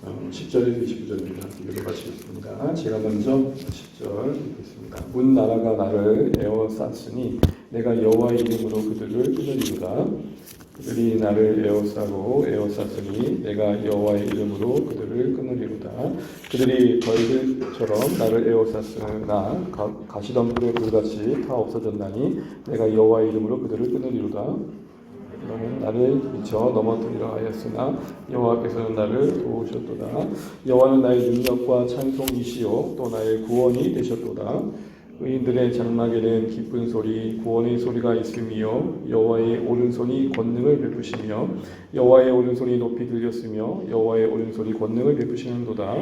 10절에서 29절입니다. 읽어보시겠습니다. 제가 먼저 10절 읽겠습니다. 문 나라가 나를 에워쌌으니 내가 여호와의 이름으로 그들을 끊으리로다. 그들이 나를 에워쌌으니 내가 여호와의 이름으로 그들을 끊으리로다. 그들이 벌들처럼 나를 에워쌌으나 가시덤불의 불같이 다 없어졌나니 내가 여호와의 이름으로 그들을 끊으리로다. 너는 나를 미쳐 넘어뜨리려 하였으나 여호와께서는 나를 도우셨도다. 여호와는 나의 능력과 찬송이시요 또 나의 구원이 되셨도다. 의인들의 장막에는 기쁜 소리, 구원의 소리가 있으며 여호와의 오른손이 권능을 베푸시며 여호와의 오른손이 높이 들렸으며 여호와의 오른손이 권능을 베푸시는도다.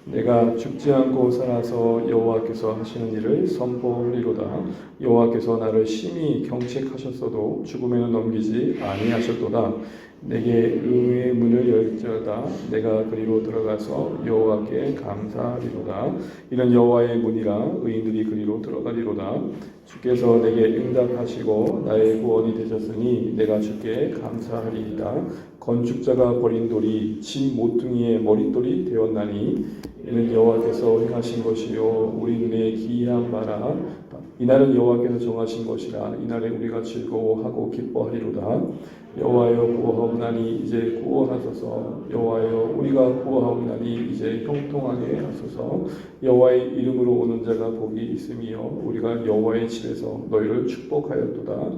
내가 죽지 않고 살아서 여호와께서 하시는 일을 선포하리로다. 여호와께서 나를 심히 경책하셨어도 죽음에는 넘기지 아니하셨도다. 내게 의의 문을 열지어다. 내가 그리로 들어가서 여호와께 감사하리로다. 이는 여호와의 문이라 의인들이 그리로 들어가리로다. 주께서 내게 응답하시고 나의 구원이 되셨으니 내가 주께 감사하리이다. 건축자가 버린 돌이 집 모퉁이의 머릿돌이 되었나니 이는 여호와께서 행하신 것이요 우리 눈에 기이한 바라. 이날은 여호와께서 정하신 것이라. 이날에 우리가 즐거워하고 기뻐하리로다. 여호와여 구하옵나니 이제 구원하소서. 여호와여 우리가 구하옵나니 이제 형통하게 하소서. 여호와의 이름으로 오는 자가 복이 있으며 우리가 여호와의 집에서 너희를 축복하였도다.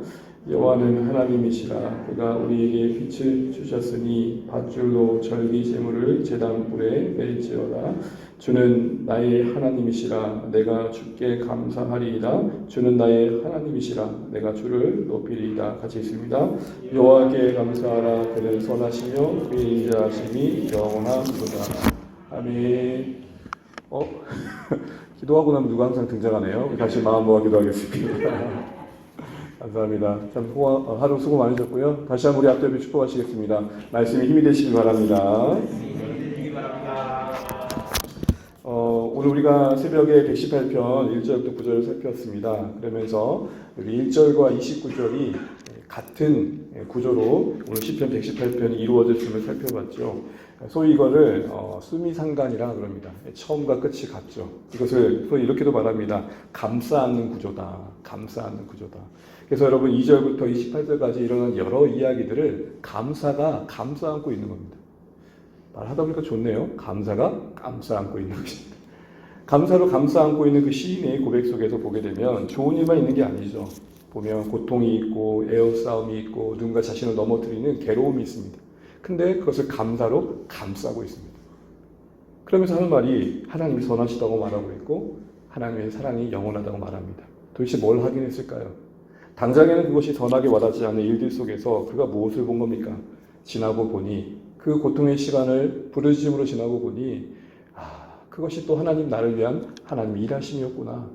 여호와는 하나님이시라. 그가 우리에게 빛을 주셨으니 밧줄로 절기 제물을 제단불에 맬지어다. 주는 나의 하나님이시라. 내가 주께 감사하리이다. 주는 나의 하나님이시라. 내가 주를 높이리이다. 같이 있습니다. 여호와께 감사하라. 그는 선하시며 그의 인자하심이 영원하도다. 아멘. 기도하고 나면 누가 항상 등장하네요. 다시 마음 모아 기도하겠습니다. 감사합니다. 참 하루 수고 많으셨고요. 다시 한번 우리 앞뒤에 축복하시겠습니다. 말씀에 힘이 되시기 바랍니다. 오늘 우리가 새벽에 118편 1절부터 9절을 살폈습니다. 그러면서 여기 1절과 29절이 같은 구조로 오늘 시편 118편이 이루어졌음을 살펴봤죠. 소위 이거를 수미상관이라 그럽니다. 처음과 끝이 같죠. 이것을 소위 이렇게도 말합니다. 감싸 안는 구조다. 감싸 안는 구조다. 그래서 여러분 2절부터 28절까지 일어난 여러 이야기들을 감사가 감싸 안고 있는 겁니다. 말하다 보니까 좋네요. 감사가 감싸 안고 있는 것입니다. 감사로 감싸 안고 있는 그 시인의 고백 속에서 보게 되면 좋은 일만 있는 게 아니죠. 보면 고통이 있고 애워싸움이 있고 누군가 자신을 넘어뜨리는 괴로움이 있습니다. 근데 그것을 감사로 감싸고 있습니다. 그러면서 하는 말이 하나님이 선하시다고 말하고 있고 하나님의 사랑이 영원하다고 말합니다. 도대체 뭘 하긴 했을까요? 당장에는 그것이 선하게 와닿지 않는 일들 속에서 그가 무엇을 본 겁니까? 지나고 보니 그 고통의 시간을 부르짖음으로 지나고 보니 그것이 또 하나님 나를 위한 하나님의 일하심이었구나.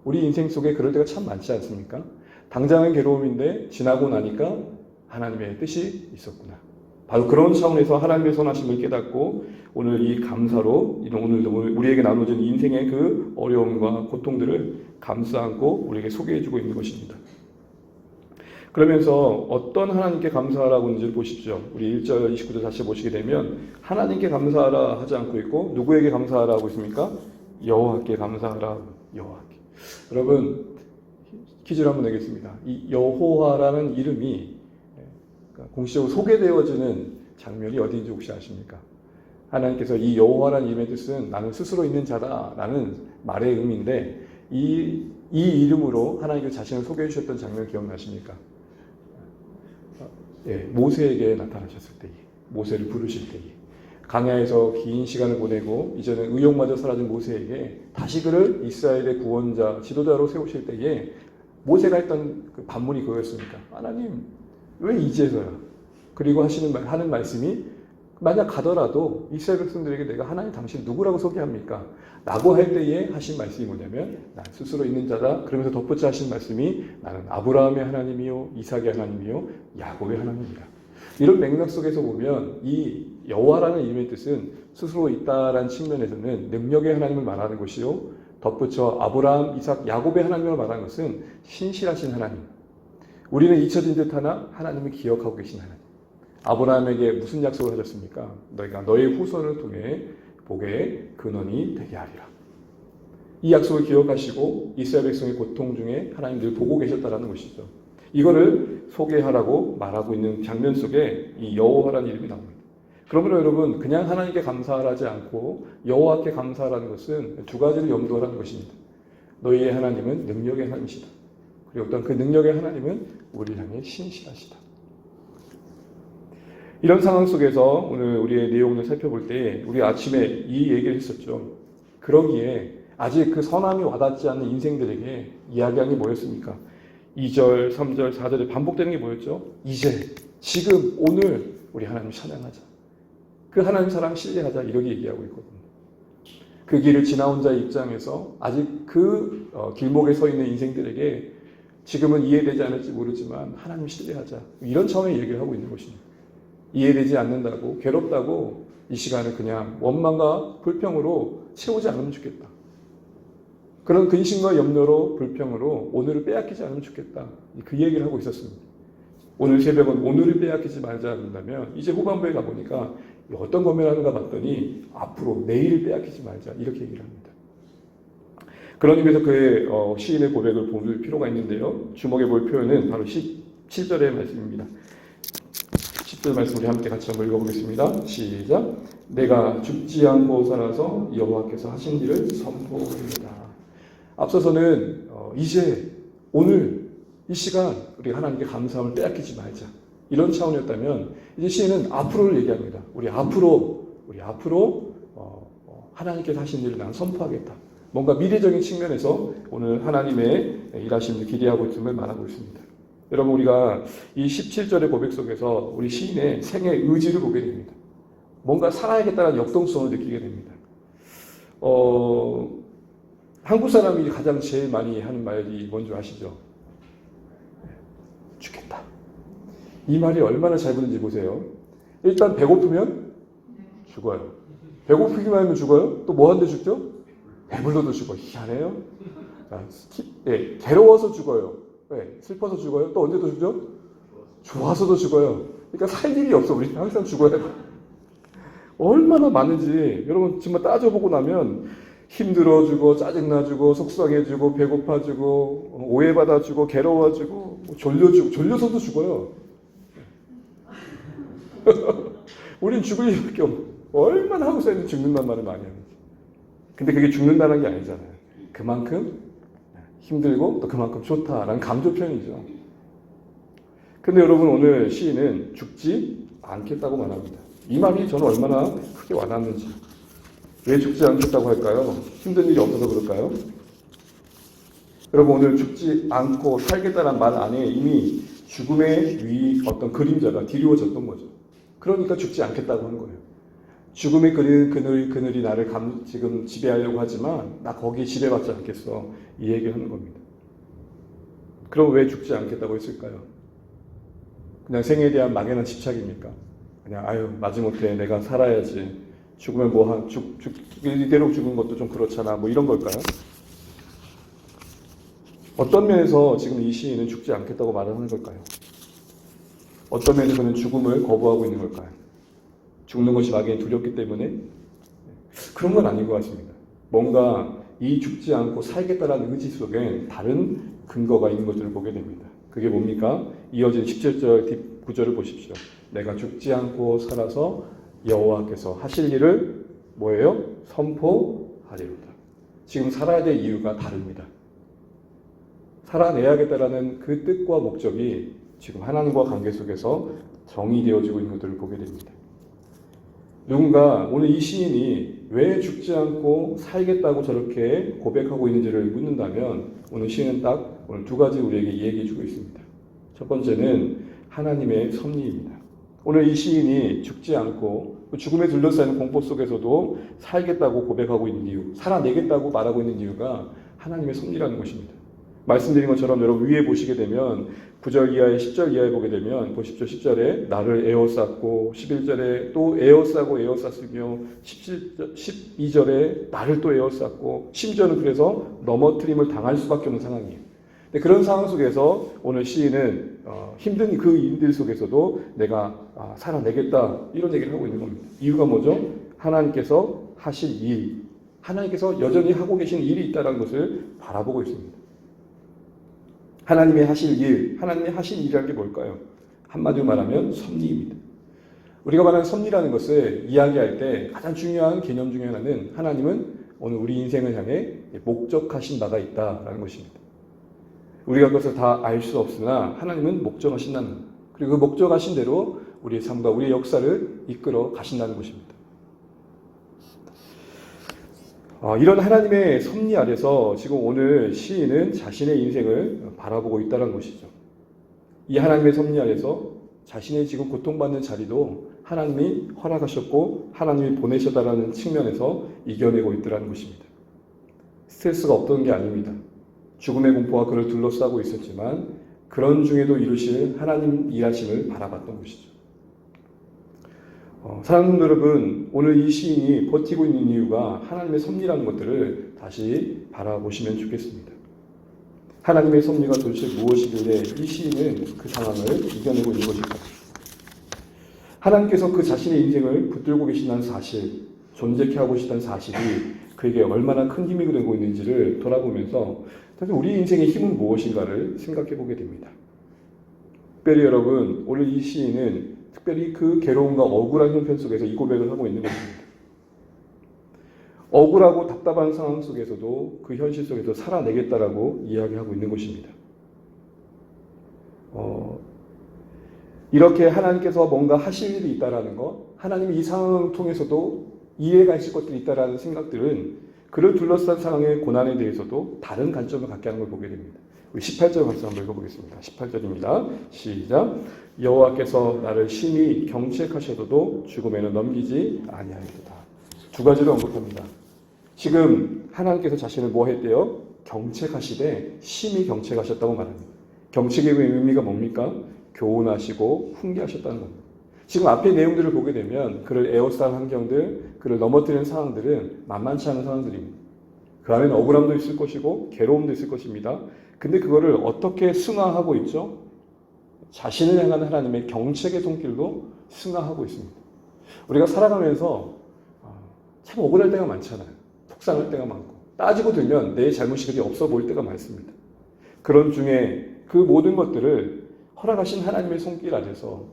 우리 인생 속에 그럴 때가 참 많지 않습니까? 당장은 괴로움인데 지나고 나니까 하나님의 뜻이 있었구나. 바로 그런 차원에서 하나님의 선하심을 깨닫고 오늘 이 감사로 오늘 우리에게 나눠진 인생의 그 어려움과 고통들을 감싸 안고 우리에게 소개해주고 있는 것입니다. 그러면서 어떤 하나님께 감사하라고 하는지를 보십시오. 우리 1절 29절 다시 보시게 되면 하나님께 감사하라 하지 않고 있고 누구에게 감사하라고 있습니까? 여호와께 감사하라. 여호와께. 여러분 퀴즈를 한번 내겠습니다. 이 여호와라는 이름이 공식적으로 소개되어지는 장면이 어디인지 혹시 아십니까? 하나님께서 이 여호와라는 이름의 뜻은 나는 스스로 있는 자다라는 말의 의미인데 이 이름으로 하나님께서 자신을 소개해 주셨던 장면 기억나십니까? 모세에게 나타나셨을 때에, 모세를 부르실 때에, 광야에서 긴 시간을 보내고 이제는 의욕마저 사라진 모세에게 다시 그를 이스라엘의 구원자, 지도자로 세우실 때에 모세가 했던 그 반문이 그거였습니까? 하나님, 왜 이제서야? 그리고 하는 말씀이 만약 가더라도 이스라엘 백성들에게 내가 하나님 당신 누구라고 소개합니까? 라고 할 때에 하신 말씀이 뭐냐면 난 스스로 있는 자다. 그러면서 덧붙여 하신 말씀이 나는 아브라함의 하나님이요 이삭의 하나님이요 야곱의 하나님이다. 이런 맥락 속에서 보면 이 여호와라는 이름의 뜻은 스스로 있다라는 측면에서는 능력의 하나님을 말하는 것이요 덧붙여 아브라함, 이삭, 야곱의 하나님을 말하는 것은 신실하신 하나님. 우리는 잊혀진 듯 하나 하나님을 기억하고 계신 하나님. 아브라함에게 무슨 약속을 하셨습니까? 너희가 너의 후손을 통해 복의 근원이 되게 하리라. 이 약속을 기억하시고 이스라엘 백성의 고통 중에 하나님 늘 보고 계셨다라는 것이죠. 이거를 소개하라고 말하고 있는 장면 속에 이 여호와라는 이름이 나옵니다. 그러므로 여러분, 그냥 하나님께 감사하지 않고 여호와께 감사하라는 것은 두 가지를 염두하라는 것입니다. 너희의 하나님은 능력의 하나님이시다. 그리고 어떤 그 능력의 하나님은 우리를 향해 신실하시다. 이런 상황 속에서 오늘 우리의 내용을 살펴볼 때 우리 아침에 이 얘기를 했었죠. 그러기에 아직 그 선함이 와닿지 않는 인생들에게 이야기한 게 뭐였습니까? 2절, 3절, 4절에 반복되는 게 뭐였죠? 이제, 지금, 오늘 우리 하나님 찬양하자. 그 하나님 사랑 신뢰하자. 이렇게 얘기하고 있거든요. 그 길을 지나온 자의 입장에서 아직 그 길목에 서 있는 인생들에게 지금은 이해되지 않을지 모르지만 하나님 신뢰하자. 이런 차원의 얘기를 하고 있는 것입니다. 이해되지 않는다고, 괴롭다고 이 시간을 그냥 원망과 불평으로 채우지 않으면 좋겠다. 그런 근심과 염려로 불평으로 오늘을 빼앗기지 않으면 좋겠다. 그 얘기를 하고 있었습니다. 오늘 새벽은 오늘을 빼앗기지 말자 한다면 이제 후반부에 가보니까 어떤 고민하는가 봤더니 앞으로 내일을 빼앗기지 말자 이렇게 얘기를 합니다. 그런 의미에서 그의 시인의 고백을 볼 필요가 있는데요. 주목해 볼 표현은 바로 17절의 말씀입니다. 10절 말씀 우리 함께 같이 한번 읽어보겠습니다. 시작. 내가 죽지 않고 살아서 여호와께서 하신 일을 선포합니다. 앞서서는 이제 오늘 이 시간 우리 하나님께 감사함을 빼앗기지 말자 이런 차원이었다면 이제 시인은 앞으로를 얘기합니다. 우리 앞으로 하나님께서 하신 일을 난 선포하겠다. 뭔가 미래적인 측면에서 오늘 하나님의 일하심을 기대하고 있음을 말하고 있습니다. 여러분, 우리가 이 17절의 고백 속에서 우리 시인의 생의 의지를 보게 됩니다. 뭔가 살아야겠다는 역동성을 느끼게 됩니다. 한국 사람이 가장 제일 많이 하는 말이 뭔지 아시죠? 죽겠다. 이 말이 얼마나 잘 붙는지 보세요. 일단 배고프면 죽어요. 배고프기만 하면 죽어요. 또 뭐 하는데 죽죠? 배불러도 죽어. 희한해요. 괴로워서 죽어요. 슬퍼서 죽어요. 또 언제 또 죽죠? 좋아서도 죽어요. 그러니까 살 일이 없어. 우리는 항상 죽어야 돼. 얼마나 많은지 여러분 정말 따져보고 나면 힘들어지고 짜증나지고 속상해지고 배고파지고 오해받아지고 괴로워지고 졸려지고 졸려서도 죽어요. 우린 죽을 일밖에 없어. 얼마나 한국 사람들이 죽는다는 말을 많이 하는지. 근데 그게 죽는다는 게 아니잖아요. 그만큼 힘들고 또 그만큼 좋다라는 강조 표현이죠. 근데 여러분, 오늘 시인은 죽지 않겠다고 말합니다. 이 말이 저는 얼마나 크게 와닿는지. 왜 죽지 않겠다고 할까요? 힘든 일이 없어서 그럴까요? 여러분, 오늘 죽지 않고 살겠다는 말 안에 이미 죽음의 어떤 그림자가 드리워졌던 거죠. 그러니까 죽지 않겠다고 하는 거예요. 죽음의 그늘이 나를 지금 지배하려고 하지만 나 거기에 지배받지 않겠어. 이 얘기를 하는 겁니다. 그럼 왜 죽지 않겠다고 했을까요? 그냥 생에 대한 막연한 집착입니까? 그냥 마지못해 내가 살아야지. 죽으면 이대로 죽은 것도 좀 그렇잖아. 뭐 이런 걸까요? 어떤 면에서 지금 이 시인은 죽지 않겠다고 말하는 걸까요? 어떤 면에서 그는 죽음을 거부하고 있는 걸까요? 죽는 것이 막연히 두렵기 때문에? 그런 건 아닌 것 같습니다. 뭔가 이 죽지 않고 살겠다라는 의지 속에 다른 근거가 있는 것들을 보게 됩니다. 그게 뭡니까? 이어진 17절 구절을 보십시오. 내가 죽지 않고 살아서 여호와께서 하실 일을 뭐예요? 선포하리로다. 지금 살아야 될 이유가 다릅니다. 살아내야겠다라는 그 뜻과 목적이 지금 하나님과 관계 속에서 정의되어지고 있는 것들을 보게 됩니다. 누군가 오늘 이 시인이 왜 죽지 않고 살겠다고 저렇게 고백하고 있는지를 묻는다면 오늘 시인은 딱 오늘 두 가지 우리에게 얘기해 주고 있습니다. 첫 번째는 하나님의 섭리입니다. 오늘 이 시인이 죽지 않고 죽음에 둘러싸이는 공포 속에서도 살겠다고 고백하고 있는 이유, 살아내겠다고 말하고 있는 이유가 하나님의 섭리라는 것입니다. 말씀드린 것처럼 여러분 위에 보시게 되면 9절 이하에 10절 이하에 보게 되면 보십시오. 10절에 나를 에워쌌고 11절에 또 에워쌌으며 12절에 나를 또 에워쌌고 심지어는 그래서 넘어뜨림을 당할 수밖에 없는 상황이에요. 근데 그런 상황 속에서 오늘 시인은 힘든 그 일들 속에서도 내가 살아내겠다 이런 얘기를 하고 있는 겁니다. 이유가 뭐죠? 하나님께서 하실 일, 하나님께서 여전히 하고 계신 일이 있다는 것을 바라보고 있습니다. 하나님의 하실 일, 하나님의 하실 일이라는 게 뭘까요? 한마디로 말하면 섭리입니다. 우리가 말하는 섭리라는 것을 이야기할 때 가장 중요한 개념 중에 하나는 하나님은 오늘 우리 인생을 향해 목적하신 바가 있다라는 것입니다. 우리가 그것을 다 알 수 없으나 하나님은 목적하신다는 것, 그리고 그 목적하신 대로 우리의 삶과 우리의 역사를 이끌어 가신다는 것입니다. 이런 하나님의 섭리 아래서 지금 오늘 시인은 자신의 인생을 바라보고 있다는 것이죠. 이 하나님의 섭리 아래서 자신의 지금 고통받는 자리도 하나님이 허락하셨고 하나님이 보내셨다라는 측면에서 이겨내고 있더라는 것입니다. 스트레스가 없던 게 아닙니다. 죽음의 공포가 그를 둘러싸고 있었지만 그런 중에도 이루실 하나님 일하심을 바라봤던 것이죠. 사랑하는 여러분, 오늘 이 시인이 버티고 있는 이유가 하나님의 섭리라는 것들을 다시 바라보시면 좋겠습니다. 하나님의 섭리가 도대체 무엇이길래 이 시인은 그 상황을 이겨내고 있는 것일까? 하나님께서 그 자신의 인생을 붙들고 계신다는 사실, 존재케 하고 계시다는 사실이 그에게 얼마나 큰 힘이 되고 있는지를 돌아보면서 사실 우리 인생의 힘은 무엇인가를 생각해 보게 됩니다. 특별히 여러분, 오늘 이 시인은 특별히 그 괴로움과 억울한 형편 속에서 이 고백을 하고 있는 것입니다. 억울하고 답답한 상황 속에서도 그 현실 속에서 살아내겠다라고 이야기하고 있는 것입니다. 이렇게 하나님께서 뭔가 하실 일이 있다라는 것, 하나님이 이 상황을 통해서도 이해가 있을 것들이 있다라는 생각들은 그를 둘러싼 상황의 고난에 대해서도 다른 관점을 갖게 하는 걸 보게 됩니다. 우리 18절 말씀 한번 읽어보겠습니다. 18절입니다. 시작. 여호와께서 나를 심히 경책하셔도 죽음에는 넘기지 아니하리로다. 두 가지를 언급합니다. 지금 하나님께서 자신을 뭐 했대요? 경책하시되 심히 경책하셨다고 말합니다. 경책의 의미가 뭡니까? 교훈하시고 훈계하셨다는 겁니다. 지금 앞의 내용들을 보게 되면 그를 에워싼 환경들, 그를 넘어뜨리는 상황들은 만만치 않은 상황들입니다. 그 안에는 억울함도 있을 것이고 괴로움도 있을 것입니다. 근데 그거를 어떻게 승화하고 있죠? 자신을 향한 하나님의 경책의 손길로 승화하고 있습니다. 우리가 살아가면서 참 억울할 때가 많잖아요. 속상할 때가 많고 따지고 들면 내 잘못이 그리 없어 보일 때가 많습니다. 그런 중에 그 모든 것들을 허락하신 하나님의 손길 아래서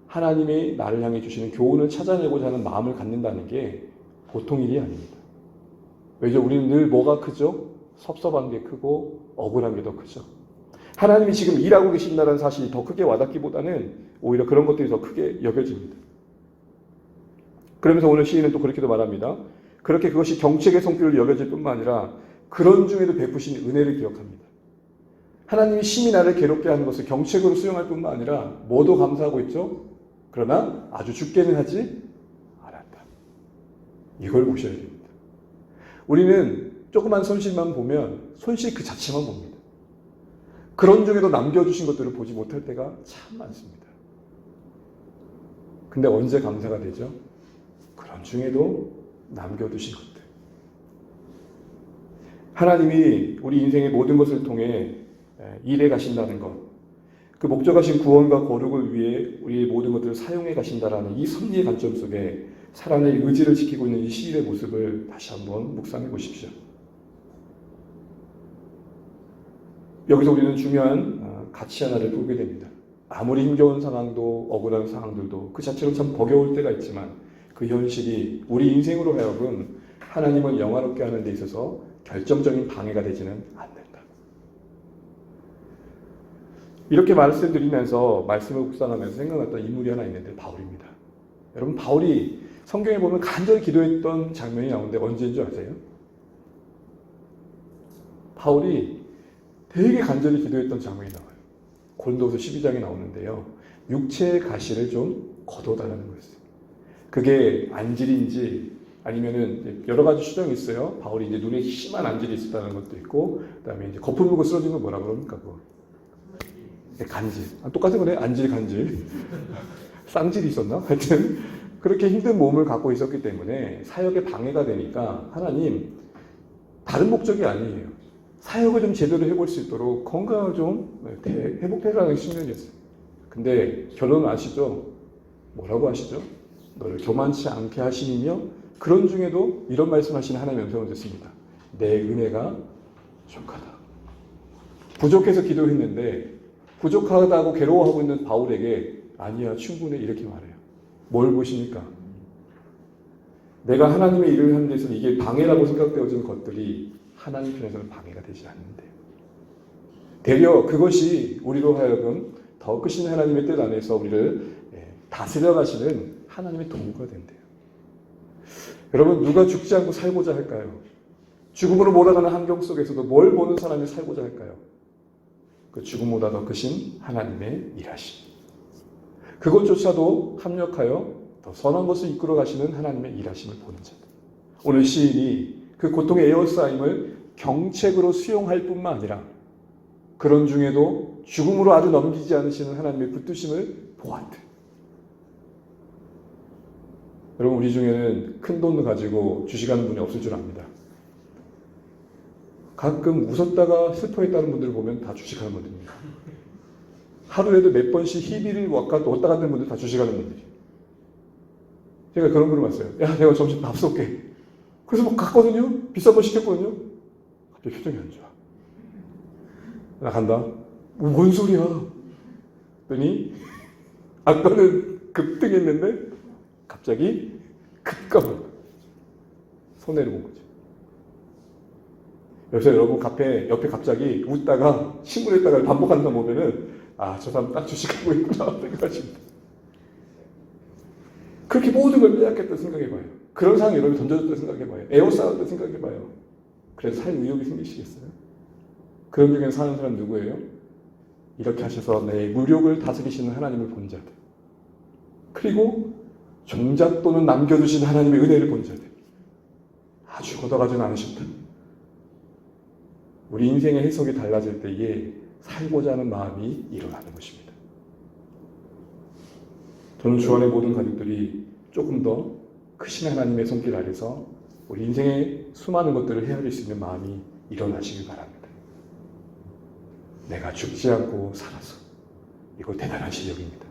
하나님이 나를 향해 주시는 교훈을 찾아내고자 하는 마음을 갖는다는 게 보통 일이 아닙니다. 왜죠? 우리는 늘 뭐가 크죠? 섭섭한 게 크고 억울한 게 더 크죠. 하나님이 지금 일하고 계신다는 사실이 더 크게 와닿기보다는 오히려 그런 것들이 더 크게 여겨집니다. 그러면서 오늘 시인은 또 그렇게도 말합니다. 그렇게 그것이 경책의 손길로 여겨질 뿐만 아니라 그런 중에도 베푸신 은혜를 기억합니다. 하나님이 심히 나를 괴롭게 하는 것을 경책으로 수용할 뿐만 아니라 뭐도 감사하고 있죠? 그러나 아주 죽게는 하지 않았다. 이걸 보셔야 됩니다. 우리는 조그만 손실만 보면 손실 그 자체만 봅니다. 그런 중에도 남겨주신 것들을 보지 못할 때가 참 많습니다. 근데 언제 감사가 되죠? 그런 중에도 남겨두신 것들. 하나님이 우리 인생의 모든 것을 통해 일해 가신다는 것, 그 목적하신 구원과 거룩을 위해 우리의 모든 것들을 사용해 가신다라는 이 섭리의 관점 속에 살아낼 의지를 지키고 있는 이 시인의 모습을 다시 한번 묵상해 보십시오. 여기서 우리는 중요한 가치 하나를 보게 됩니다. 아무리 힘겨운 상황도 억울한 상황들도 그 자체로 참 버거울 때가 있지만 그 현실이 우리 인생으로 하여금 하나님을 영화롭게 하는 데 있어서 결정적인 방해가 되지는 않는다. 이렇게 말씀드리면서 말씀을 묵상하면서 생각났던 인물이 하나 있는데 바울입니다. 여러분, 바울이 성경에 보면 간절히 기도했던 장면이 나오는데 언제인 줄 아세요? 바울이 되게 간절히 기도했던 장면이 나와요. 고린도후서 12장에 나오는데요. 육체의 가시를 좀 거둬달라는 거였어요. 그게 안질인지 아니면은 여러 가지 추정이 있어요. 바울이 이제 눈에 심한 안질이 있었다는 것도 있고, 그다음에 이제 거품 물고 쓰러진 건 뭐라 그럽니까? 그거 간질. 똑같은 거네. 안질, 간질. 쌍질이 있었나? 하여튼 그렇게 힘든 몸을 갖고 있었기 때문에 사역에 방해가 되니까 하나님 다른 목적이 아니에요. 사역을 좀 제대로 해볼 수 있도록 건강을 좀 회복해라는 신경이었어요. 근데 결론은 아시죠? 뭐라고 하시죠? 너를 교만치 않게 하시니며 그런 중에도 이런 말씀하시는 하나님의 음성을 듣습니다. 내 은혜가 부족하다. 부족해서 기도했는데 부족하다고 괴로워하고 있는 바울에게 아니야 충분해 이렇게 말해요. 뭘 보십니까? 내가 하나님의 일을 하는 데서 이게 방해라고 생각되어지는 것들이 하나님 편에서는 방해가 되지 않는데요. 되려 그것이 우리로 하여금 더 크신 하나님의 뜻 안에서 우리를 다스려 가시는 하나님의 도구가 된대요. 여러분 누가 죽지 않고 살고자 할까요? 죽음으로 몰아가는 환경 속에서도 뭘 보는 사람이 살고자 할까요? 그 죽음보다 더 크신 하나님의 일하심. 그것조차도 합력하여 더 선한 것을 이끌어 가시는 하나님의 일하심을 보는 자들. 오늘 시인이 그 고통의 에워싸임을 경책으로 수용할 뿐만 아니라 그런 중에도 죽음으로 아주 넘기지 않으시는 하나님의 붙드심을 보았대. 여러분 우리 중에는 큰 돈을 가지고 주식하는 분이 없을 줄 압니다. 가끔 웃었다가 슬퍼했다는 분들을 보면 다 주식하는 분들입니다. 하루에도 몇 번씩 희비를 왔다 갔다 하는 분들 다 주식하는 분들이에요. 제가 그런 분을 봤어요. 야 내가 점심 밥 쏠게. 그래서 뭐 갔거든요. 비싼 거 시켰거든요. 갑자기 표정이 안 좋아. 나 간다. 뭔 소리야. 그랬더니 아까는 급등했는데 갑자기 급감을 손해를 본 거죠. 여기서 여러분 옆에 갑자기 웃다가 신문에다가 반복하는 거 보면은 아, 저 사람 딱 주식하고 있구나 생각하십니다. 그렇게 모든 걸 빼앗겠다 생각해봐요. 그런 상황 여러분이 던져줬다 생각해봐요. 에워싸웠다 생각해봐요. 그래서 살 의욕이 생기시겠어요? 그런 중에 사는 사람 누구예요? 이렇게 하셔서 내 무력을 다스리시는 하나님을 본 자들. 그리고 종잣돈은 남겨두신 하나님의 은혜를 본 자들. 아주 걷어가진 않으셨다. 우리 인생의 해석이 달라질 때에 살고자 하는 마음이 일어나는 것입니다. 저는 주 안의 모든 가족들이 조금 더 크신 하나님의 손길 아래서 우리 인생의 수많은 것들을 헤아릴 수 있는 마음이 일어나시길 바랍니다. 내가 죽지 않고 살아서 이거 대단한 실력입니다.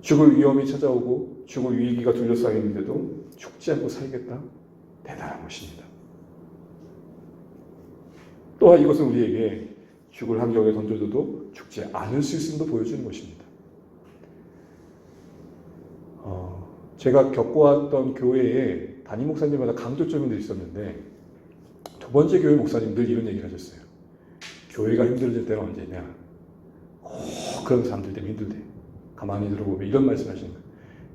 죽을 위험이 찾아오고 죽을 위기가 둘러싸였는데도 죽지 않고 살겠다? 대단한 것입니다. 또한 이것은 우리에게 죽을 환경에 던져줘도 죽지 않을 수 있음도 보여주는 것입니다. 제가 겪어왔던 교회에 담임 목사님마다 강조점이 있었는데 두 번째 교회 목사님 늘 이런 얘기를 하셨어요. 교회가 힘들어질 때가 언제냐? 그런 사람들 때문에 힘들대. 가만히 들어보면 이런 말씀 하시는 거예요.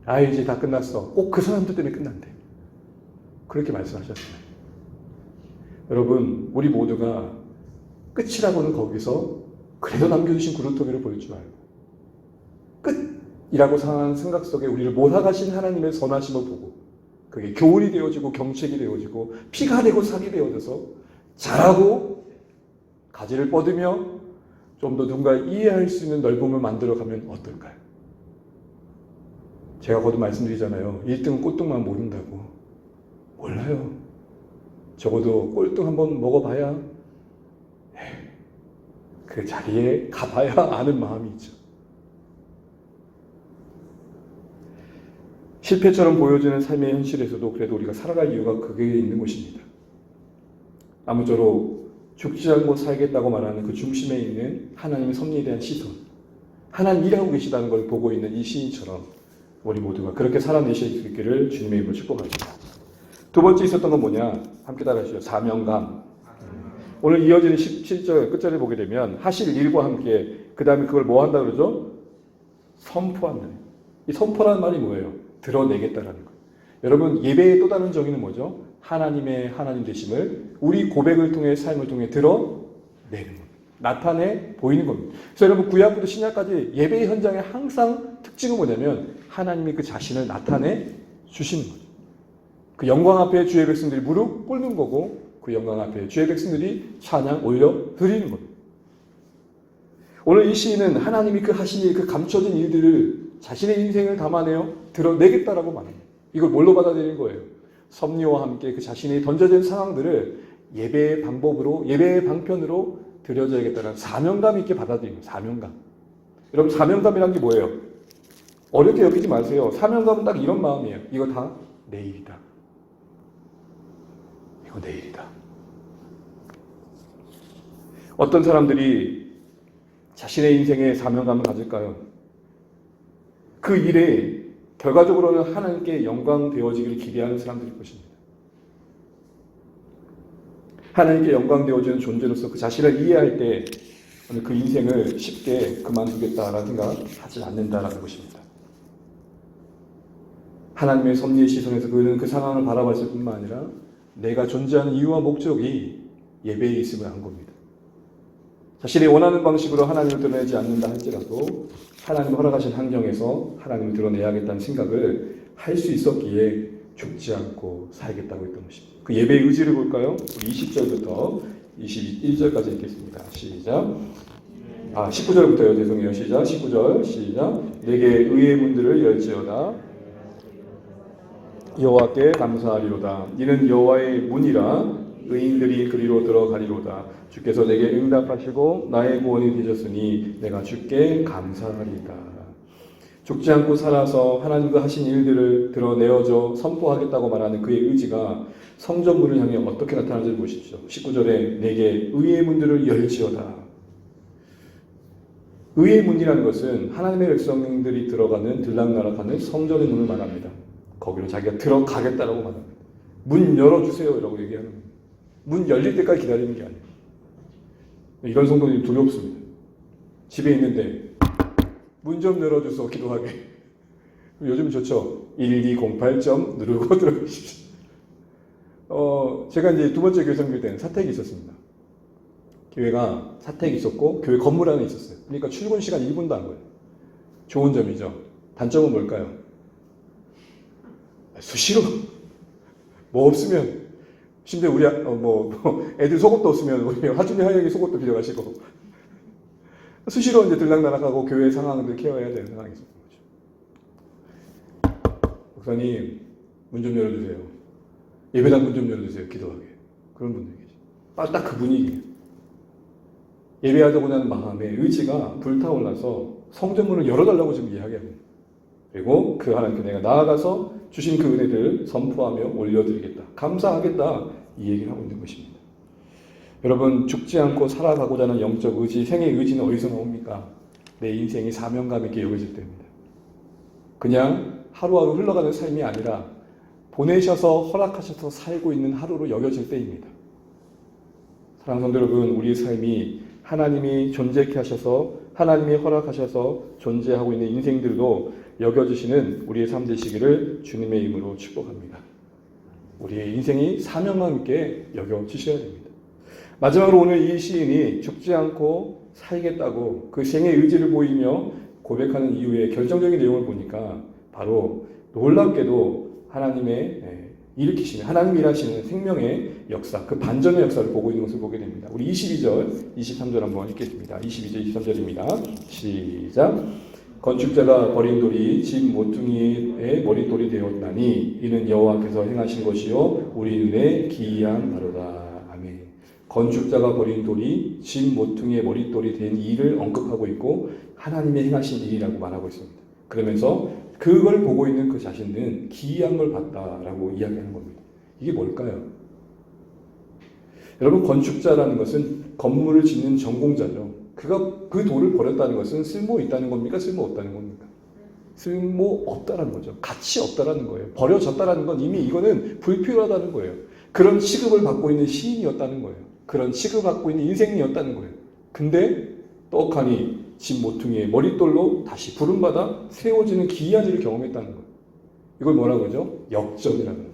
아 이제 다 끝났어. 꼭 그 사람들 때문에 끝난대. 그렇게 말씀하셨어요. 여러분 우리 모두가 끝이라고는 거기서 그래도 남겨주신 구루터기를 보일 줄 알고 끝이라고 상한 생각 속에 우리를 몰아가신 하나님의 선하심을 보고 그게 교훈이 되어지고 경책이 되어지고 피가 되고 살이 되어져서 자라고 가지를 뻗으며 좀 더 누군가 이해할 수 있는 넓음을 만들어가면 어떨까요? 제가 거듭 말씀드리잖아요. 1등은 꼴등만 모른다고. 몰라요. 적어도 꼴등 한번 먹어봐야 그 자리에 가봐야 아는 마음이 있죠. 실패처럼 보여지는 삶의 현실에서도 그래도 우리가 살아갈 이유가 그게 있는 것입니다. 아무쪼록 죽지 않고 살겠다고 말하는 그 중심에 있는 하나님의 섭리에 대한 시선, 하나님 일하고 계시다는 걸 보고 있는 이 시인처럼 우리 모두가 그렇게 살아내실 수 있기를 주님의 이름으로 축복합니다. 두 번째 있었던 건 뭐냐? 함께 따라하시죠. 사명감. 오늘 이어지는 17절 끝절에 보게 되면 하실 일과 함께 그 다음에 그걸 뭐 한다 그러죠? 선포한다. 이 선포라는 말이 뭐예요? 드러내겠다라는 거예요. 여러분 예배의 또 다른 정의는 뭐죠? 하나님의 하나님 되심을 우리 고백을 통해 삶을 통해 드러내는 겁니다. 나타내 보이는 겁니다. 그래서 여러분 구약부터 신약까지 예배의 현장에 항상 특징은 뭐냐면 하나님이 그 자신을 나타내 주시는 거죠. 그 영광 앞에 주의 백성들이 무릎 꿇는 거고 그 영광 앞에 주의 백성들이 찬양 올려 드리는 겁니다. 오늘 이 시인은 하나님이 그 하신 일, 그 감춰진 일들을 자신의 인생을 담아내어 드러내겠다라고 말합니다. 이걸 뭘로 받아들이는 거예요? 섭리와 함께 그 자신이 던져진 상황들을 예배의 방법으로, 예배의 방편으로 드려져야겠다는 사명감 있게 받아들입니다. 사명감. 여러분, 사명감이란 게 뭐예요? 어렵게 여기지 마세요. 사명감은 딱 이런 마음이에요. 이거 다 내일이다. 이거 내일이다. 어떤 사람들이 자신의 인생에 사명감을 가질까요? 그 일에 결과적으로는 하나님께 영광 되어지기를 기대하는 사람들일 것입니다. 하나님께 영광 되어지는 존재로서 그 자신을 이해할 때 그 인생을 쉽게 그만두겠다라는 생각을 하지 않는다라는 것입니다. 하나님의 섭리의 시선에서 그는 그 상황을 바라봤을 뿐만 아니라 내가 존재하는 이유와 목적이 예배에 있음을 안 겁니다. 자신이 원하는 방식으로 하나님을 드러내지 않는다 할지라도 하나님이 허락하신 환경에서 하나님을 드러내야겠다는 생각을 할 수 있었기에 죽지 않고 살겠다고 했던 것입니다. 그 예배의 의지를 볼까요? 우리 20절부터 21절까지 읽겠습니다. 시작. 19절부터요. 죄송해요. 시작. 19절. 시작. 내게 의의 문들을 열지어다. 여호와께 감사하리로다. 이는 여호와의 문이라 의인들이 그리로 들어가리로다. 주께서 내게 응답하시고 나의 구원이 되셨으니 내가 주께 감사하리이다. 죽지 않고 살아서 하나님과 하신 일들을 드러내어줘 선포하겠다고 말하는 그의 의지가 성전문을 향해 어떻게 나타나는지 보십시오. 19절에 내게 의의 문들을 열지어다. 의의 문이라는 것은 하나님의 백성들이 들어가는 들락날락하는 성전의 문을 말합니다. 거기로 자기가 들어가겠다라고 말합니다. 문 열어주세요 라고 얘기하는 겁니다. 문 열릴 때까지 기다리는 게 아니에요. 이런 성도들이 두렵습니다. 집에 있는데 문 좀 열어줘서 기도하게. 요즘 좋죠. 1208점 누르고 들어가십시오. 제가 이제 두 번째 교회 섬길 때는 사택이 있었습니다. 교회가 사택이 있었고 교회 건물 안에 있었어요. 그러니까 출근 시간 1분도 안 걸려요. 좋은 점이죠. 단점은 뭘까요? 수시로 뭐 없으면 심지어 우리 애들 속옷도 없으면 우리 하준이 하영이 속옷도 빌려가시고 수시로 이제 들락날락하고 교회 상황들 케어해야 되는 상황이 있었던 거죠. 목사님 문 좀 열어주세요. 예배당 문 좀 열어주세요. 기도하게. 그런 분들이 계시죠. 딱 그 분위기예요. 예배하자고 하는 마음에 의지가 불타올라서 성전문을 열어달라고 지금 이야기합니다. 그리고 그 하나님께 내가 나아가서 주신 그 은혜들을 선포하며 올려드리겠다. 감사하겠다. 이 얘기를 하고 있는 것입니다. 여러분, 죽지 않고 살아가고자 하는 영적 의지, 생의 의지는 어디서 나옵니까? 내 인생이 사명감 있게 여겨질 때입니다. 그냥 하루하루 흘러가는 삶이 아니라 보내셔서 허락하셔서 살고 있는 하루로 여겨질 때입니다. 사랑하는 성도 여러분, 우리의 삶이 하나님이 존재케 하셔서 하나님이 허락하셔서 존재하고 있는 인생들도 여겨주시는 우리의 삶 되시기를 주님의 이름으로 축복합니다. 우리의 인생이 사명감 있게 여겨주셔야 됩니다. 마지막으로 오늘 이 시인이 죽지 않고 살겠다고 그 생의 의지를 보이며 고백하는 이유의 결정적인 내용을 보니까 바로 놀랍게도 하나님의 일으키시는, 하나님이 일하시는 생명의 역사, 그 반전의 역사를 보고 있는 것을 보게 됩니다. 우리 22절, 23절 한번 읽겠습니다. 22절, 23절입니다. 시작. 건축자가 버린 돌이 집 모퉁이의 머릿돌이 되었나니 이는 여호와께서 행하신 것이요 우리 눈에 기이한 바로다. 아멘. 건축자가 버린 돌이 집 모퉁이의 머릿돌이 된 일을 언급하고 있고 하나님이 행하신 일이라고 말하고 있습니다. 그러면서 그걸 보고 있는 그 자신은 기이한 걸 봤다라고 이야기하는 겁니다. 이게 뭘까요? 여러분, 건축자라는 것은 건물을 짓는 전공자죠. 그가 그 돌을 버렸다는 것은 쓸모 있다는 겁니까? 쓸모 없다는 겁니까? 쓸모 없다라는 거죠. 가치 없다라는 거예요. 버려졌다라는 건 이미 이거는 불필요하다는 거예요. 그런 취급을 받고 있는 시인이었다는 거예요. 그런 취급을 받고 있는 인생이었다는 거예요. 근데 떡하니 집 모퉁이의 머릿돌로 다시 부름받아 세워지는 기이한 일을 경험했다는 거예요. 이걸 뭐라고 그러죠? 역전이라는 거예요.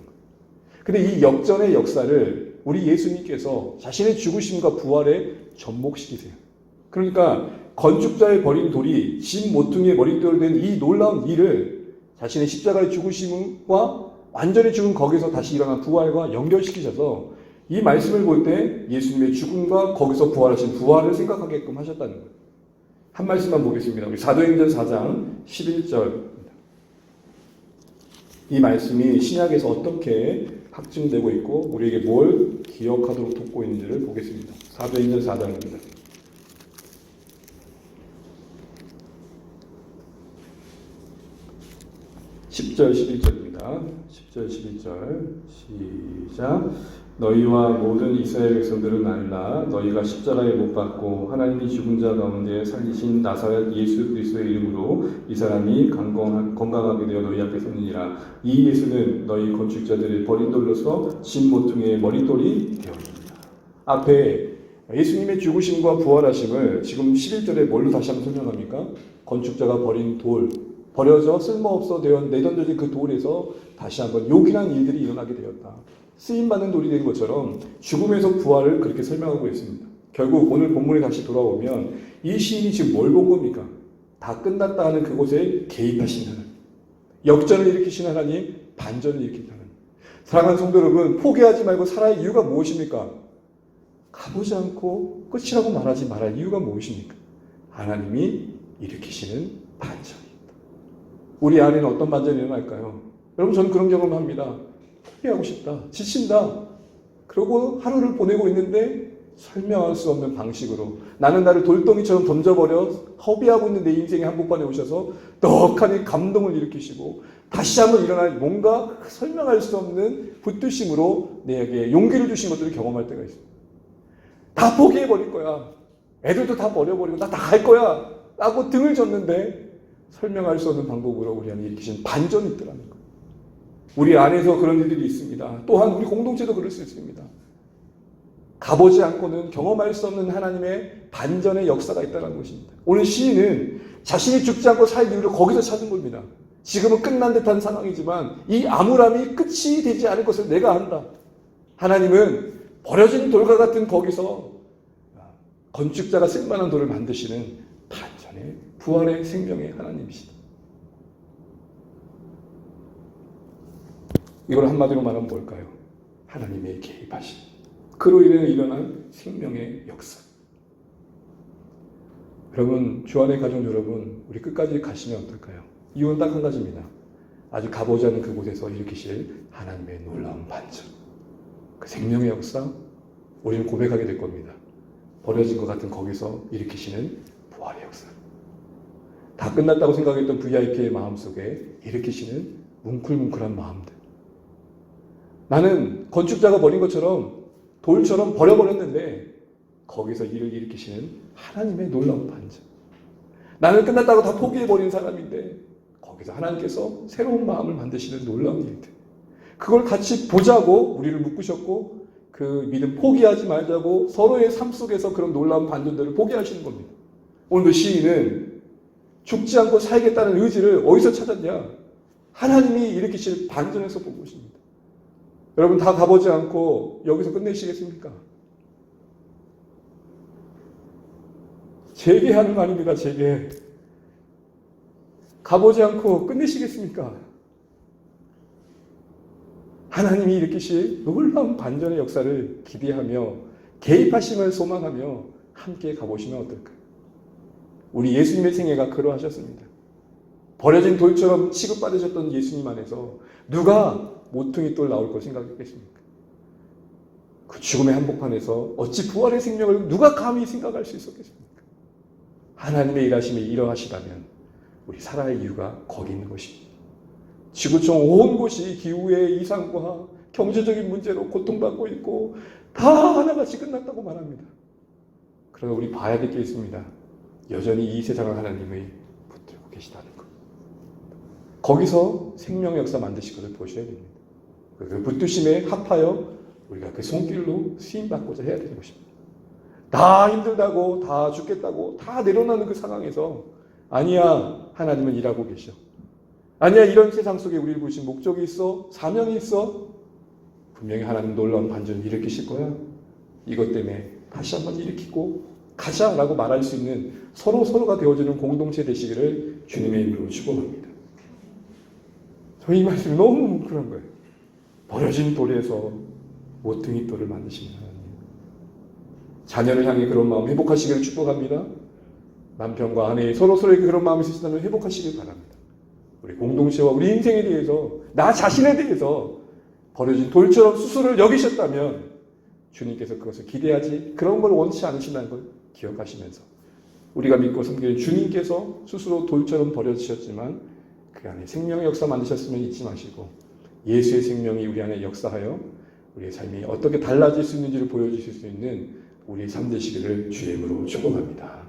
근데 이 역전의 역사를 우리 예수님께서 자신의 죽으심과 부활에 접목시키세요. 그러니까 건축자의 버린 돌이 집 모퉁이의 머릿돌 된 이 놀라운 일을 자신의 십자가의 죽으심과 완전히 죽은 거기서 다시 일어난 부활과 연결시키셔서 이 말씀을 볼 때 예수님의 죽음과 거기서 부활하신 부활을 생각하게끔 하셨다는 거예요. 한 말씀만 보겠습니다. 우리 사도행전 4장 11절입니다. 이 말씀이 신약에서 어떻게 확증되고 있고 우리에게 뭘 기억하도록 돕고 있는지를 보겠습니다. 사도행전 4장입니다. 10절 11절입니다. 10절 11절 시작. 너희와 모든 이스라엘 백성들은 알라. 너희가 십자가에 못 박고 하나님이 죽은 자 가운데 살리신 나사렛 예수 그리스도의 이름으로 이 사람이 건강하게 되어 너희 앞에 섰느니라. 이 예수는 너희 건축자들의 버린 돌로서 진 모퉁이의 머릿돌이 되었느니라. 앞에 예수님의 죽으심과 부활하심을 지금 11절에 뭘로 다시 한번 설명합니까? 건축자가 버린 돌, 버려져 쓸모없어 내던져진 그 돌에서 다시 한번 요긴한 일들이 일어나게 되었다. 쓰임받는 돌이 된 것처럼 죽음에서 부활을 그렇게 설명하고 있습니다. 결국 오늘 본문에 다시 돌아오면 이 시인이 지금 뭘 본 겁니까? 다 끝났다 하는 그곳에 개입하신 하나님, 역전을 일으키신 하나님, 반전을 일으킨 하나님. 사랑하는 성도 여러분, 포기하지 말고 살아야 이유가 무엇입니까? 가보지 않고 끝이라고 말하지 말할 이유가 무엇입니까? 하나님이 일으키시는 반전입니다. 우리 안에는 어떤 반전이 일어날까요? 여러분, 저는 그런 경험을 합니다. 포기하고 싶다, 지친다. 그러고 하루를 보내고 있는데 설명할 수 없는 방식으로 나는 나를 돌덩이처럼 던져버려 허비하고 있는 내 인생의 한복판에 오셔서 떡하니 감동을 일으키시고 다시 한번 일어날 뭔가 설명할 수 없는 붙드심으로 내게 용기를 주신 것들을 경험할 때가 있습니다. 다 포기해버릴 거야. 애들도 다 버려버리고 나 다 갈 거야 라고 등을 졌는데 설명할 수 없는 방법으로 우리 안에 일으키신 반전이 있더라는 거예요. 우리 안에서 그런 일들이 있습니다. 또한 우리 공동체도 그럴 수 있습니다. 가보지 않고는 경험할 수 없는 하나님의 반전의 역사가 있다는 것입니다. 오늘 시인은 자신이 죽지 않고 살 이유를 거기서 찾은 겁니다. 지금은 끝난 듯한 상황이지만 이 암울함이 끝이 되지 않을 것을 내가 안다. 하나님은 버려진 돌과 같은 거기서 건축자가 쓸만한 돌을 만드시는 반전의 부활의 생명의 하나님이시다. 이걸 한마디로 말하면 뭘까요? 하나님의 개입하심. 그로 인해 일어난 생명의 역사. 여러분, 주안의 가족 여러분, 우리 끝까지 가시면 어떨까요? 이유는 딱 한 가지입니다. 아주 가보지 않은 그곳에서 일으키실 하나님의 놀라운 반전. 그 생명의 역사, 우리는 고백하게 될 겁니다. 버려진 것 같은 거기서 일으키시는 부활의 역사. 다 끝났다고 생각했던 VIP의 마음속에 일으키시는 뭉클뭉클한 마음들. 나는 건축자가 버린 것처럼 돌처럼 버려버렸는데 거기서 일을 일으키시는 하나님의 놀라운 반전. 나는 끝났다고 다 포기해버린 사람인데 거기서 하나님께서 새로운 마음을 만드시는 놀라운 일들. 그걸 같이 보자고 우리를 묶으셨고 그 믿음 포기하지 말자고 서로의 삶 속에서 그런 놀라운 반전들을 보게 하시는 겁니다. 오늘도 시인은 죽지 않고 살겠다는 의지를 어디서 찾았냐? 하나님이 일으키실 반전에서 본 것입니다. 여러분, 다 가보지 않고 여기서 끝내시겠습니까? 재개하는 말입니다. 재개. 가보지 않고 끝내시겠습니까? 하나님이 일으키실 놀라운 반전의 역사를 기대하며 개입하심을 소망하며 함께 가보시면 어떨까요? 우리 예수님의 생애가 그러하셨습니다. 버려진 돌처럼 취급받으셨던 예수님 안에서 누가 모퉁이 돌 나올 걸 생각했겠습니까? 그 죽음의 한복판에서 어찌 부활의 생명을 누가 감히 생각할 수 있었겠습니까? 하나님의 일하심이 이러하시다면 우리 살아야 이유가 거기 있는 것입니다. 지구촌 온 곳이 기후의 이상과 경제적인 문제로 고통받고 있고 다 하나같이 끝났다고 말합니다. 그러나 우리 봐야 될 게 있습니다. 여전히 이 세상을 하나님의 붙들고 계시다는 것. 거기서 생명의 역사 만드실 것을 보셔야 됩니다. 그 붙드심에 합하여 우리가 그 손길로 쓰임받고자 해야 되는 것입니다. 다 힘들다고, 다 죽겠다고, 다 내려놓는 그 상황에서 아니야, 하나님은 일하고 계셔. 아니야, 이런 세상 속에 우리를 부르신 목적이 있어, 사명이 있어. 분명히 하나님 놀라운 반전을 일으키실 거야. 이것 때문에 다시 한번 일으키고 가자라고 말할 수 있는 서로가 되어주는 공동체 되시기를 주님의 이름으로 축원합니다. 저희 말씀이 너무 뭉클한 거예요. 버려진 돌에서 모퉁이 돌을 만드시는 하나님. 자녀를 향해 그런 마음 회복하시기를 축복합니다. 남편과 아내의 서로에게 그런 마음이 있으시다면 회복하시길 바랍니다. 우리 공동체와 우리 인생에 대해서, 나 자신에 대해서 버려진 돌처럼 스스로를 여기셨다면 주님께서 그것을 기대하지, 그런 걸 원치 않으신다는 걸 기억하시면서, 우리가 믿고 섬기는 주님께서 스스로 돌처럼 버려지셨지만 그 안에 생명의 역사 만드셨으면 잊지 마시고, 예수의 생명이 우리 안에 역사하여 우리의 삶이 어떻게 달라질 수 있는지를 보여주실 수 있는 우리의 삶 되시기를 주의 이름으로 축복합니다.